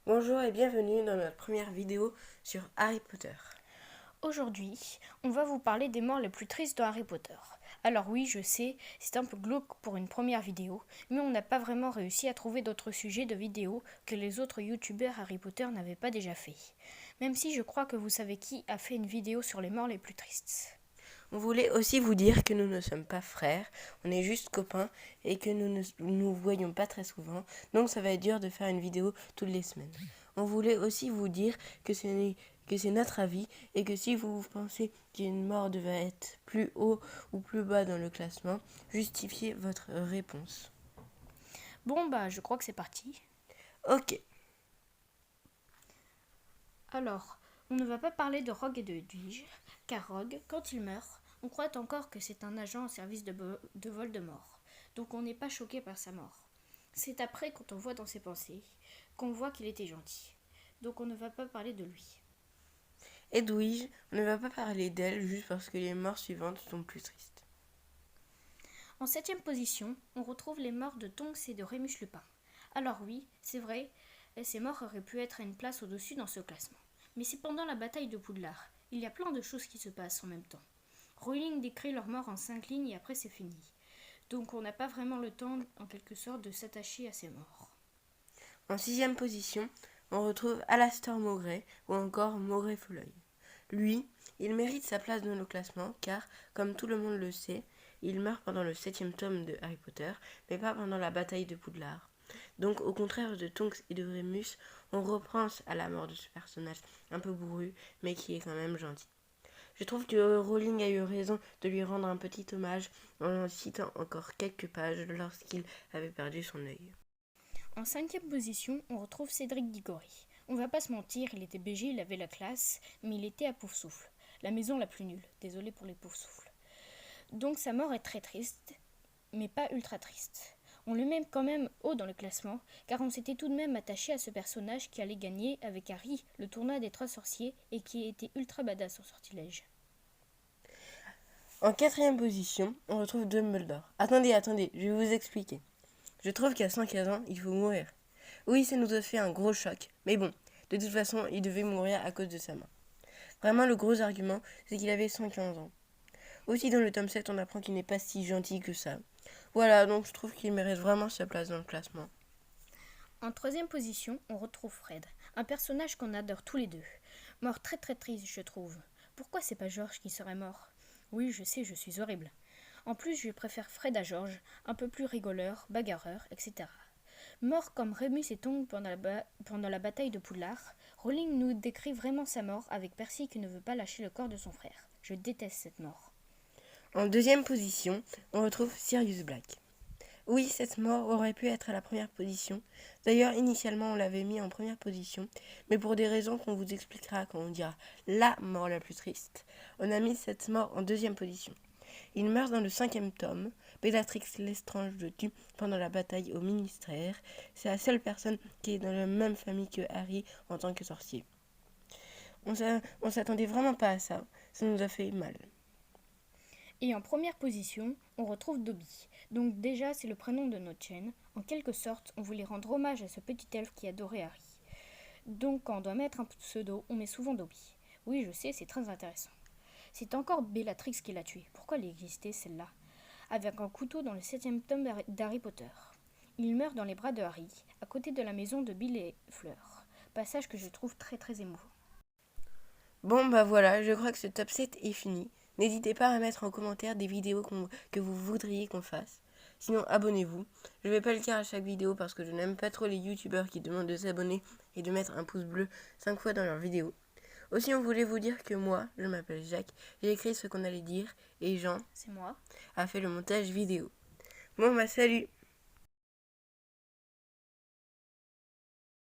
Bonjour et bienvenue dans notre première vidéo sur Harry Potter. Aujourd'hui, on va vous parler des morts les plus tristes de Harry Potter. Alors oui, je sais, c'est un peu glauque pour une première vidéo, mais on n'a pas vraiment réussi à trouver d'autres sujets de vidéos que les autres youtubeurs Harry Potter n'avaient pas déjà fait. Même si je crois que vous savez qui a fait une vidéo sur les morts les plus tristes. On voulait aussi vous dire que nous ne sommes pas frères, on est juste copains et que nous ne nous voyons pas très souvent, donc ça va être dur de faire une vidéo toutes les semaines. On voulait aussi vous dire que c'est notre avis et que si vous pensez qu'une mort devait être plus haut ou plus bas dans le classement, justifiez votre réponse. Bon bah, je crois que c'est parti. Ok. Alors, on ne va pas parler de Rogue et de Edwige, car Rogue, quand il meurt, on croit encore que c'est un agent au service de Voldemort, donc on n'est pas choqué par sa mort. C'est après, quand on voit dans ses pensées, qu'on voit qu'il était gentil. Donc on ne va pas parler de lui. Edwige, on ne va pas parler d'elle juste parce que les morts suivantes sont plus tristes. En septième position, on retrouve les morts de Tonks et de Rémus Lupin. Alors oui, c'est vrai, ces morts auraient pu être à une place au-dessus dans ce classement. Mais c'est pendant la bataille de Poudlard. Il y a plein de choses qui se passent en même temps. Rowling décrit leur mort en 5 lignes et après c'est fini. Donc on n'a pas vraiment le temps, en quelque sorte, de s'attacher à ces morts. En sixième position, on retrouve Alastor Mowgray ou encore Mowgray Folleuil. Lui, il mérite sa place dans le classement car, comme tout le monde le sait, il meurt pendant le septième tome de Harry Potter, mais pas pendant la bataille de Poudlard. Donc, au contraire de Tonks et de Remus, on repense à la mort de ce personnage un peu bourru, mais qui est quand même gentil. Je trouve que Rowling a eu raison de lui rendre un petit hommage en citant encore quelques pages lorsqu'il avait perdu son œil. En cinquième position, on retrouve Cédric Diggory. On va pas se mentir, il était BG, il avait la classe, mais il était à Poufsouffle. La maison la plus nulle. Désolé pour les Poufsouffles. Donc sa mort est très triste, mais pas ultra triste. On le met quand même haut dans le classement, car on s'était tout de même attaché à ce personnage qui allait gagner avec Harry le tournoi des 3 sorciers et qui était ultra badass en sortilège. En quatrième position, on retrouve Dumbledore. Attendez, je vais vous expliquer. Je trouve qu'à 115 ans, il faut mourir. Oui, ça nous a fait un gros choc, mais bon, de toute façon, il devait mourir à cause de sa main. Vraiment, le gros argument, c'est qu'il avait 115 ans. Aussi, dans le tome 7, on apprend qu'il n'est pas si gentil que ça. Voilà, donc je trouve qu'il mérite vraiment sa place dans le classement. En troisième position, on retrouve Fred, un personnage qu'on adore tous les deux. Mort très très triste, je trouve. Pourquoi c'est pas George qui serait mort? Oui, je sais, je suis horrible. En plus, je préfère Fred à George, un peu plus rigoleur, bagarreur, etc. Mort comme Remus et Tonks pendant la bataille de Poudlard, Rowling nous décrit vraiment sa mort avec Percy qui ne veut pas lâcher le corps de son frère. Je déteste cette mort. En deuxième position, on retrouve Sirius Black. Oui, cette mort aurait pu être à la première position. D'ailleurs, initialement, on l'avait mis en première position, mais pour des raisons qu'on vous expliquera quand on dira la mort la plus triste, on a mis cette mort en deuxième position. Il meurt dans le cinquième tome. Bellatrix Lestrange le tue pendant la bataille au ministère. C'est la seule personne qui est dans la même famille que Harry en tant que sorcier. On s'attendait vraiment pas à ça. Ça nous a fait mal. Et en première position, on retrouve Dobby. Donc déjà, c'est le prénom de notre chaîne. En quelque sorte, on voulait rendre hommage à ce petit elfe qui adorait Harry. Donc quand on doit mettre un pseudo, on met souvent Dobby. Oui, je sais, c'est très intéressant. C'est encore Bellatrix qui l'a tué. Pourquoi elle existait, celle-là? Avec un couteau dans le septième tome d'Harry Potter. Il meurt dans les bras de Harry, à côté de la maison de Bill et Fleur. Passage que je trouve très très émouvant. Bon bah voilà, je crois que ce top 7 est fini. N'hésitez pas à mettre en commentaire des vidéos que vous voudriez qu'on fasse. Sinon, abonnez-vous. Je vais pas le faire à chaque vidéo parce que je n'aime pas trop les youtubeurs qui demandent de s'abonner et de mettre un pouce bleu 5 fois dans leurs vidéos. Aussi, on voulait vous dire que moi, je m'appelle Jacques, j'ai écrit ce qu'on allait dire et Jean C'est moi. a fait le montage vidéo. Bon bah salut!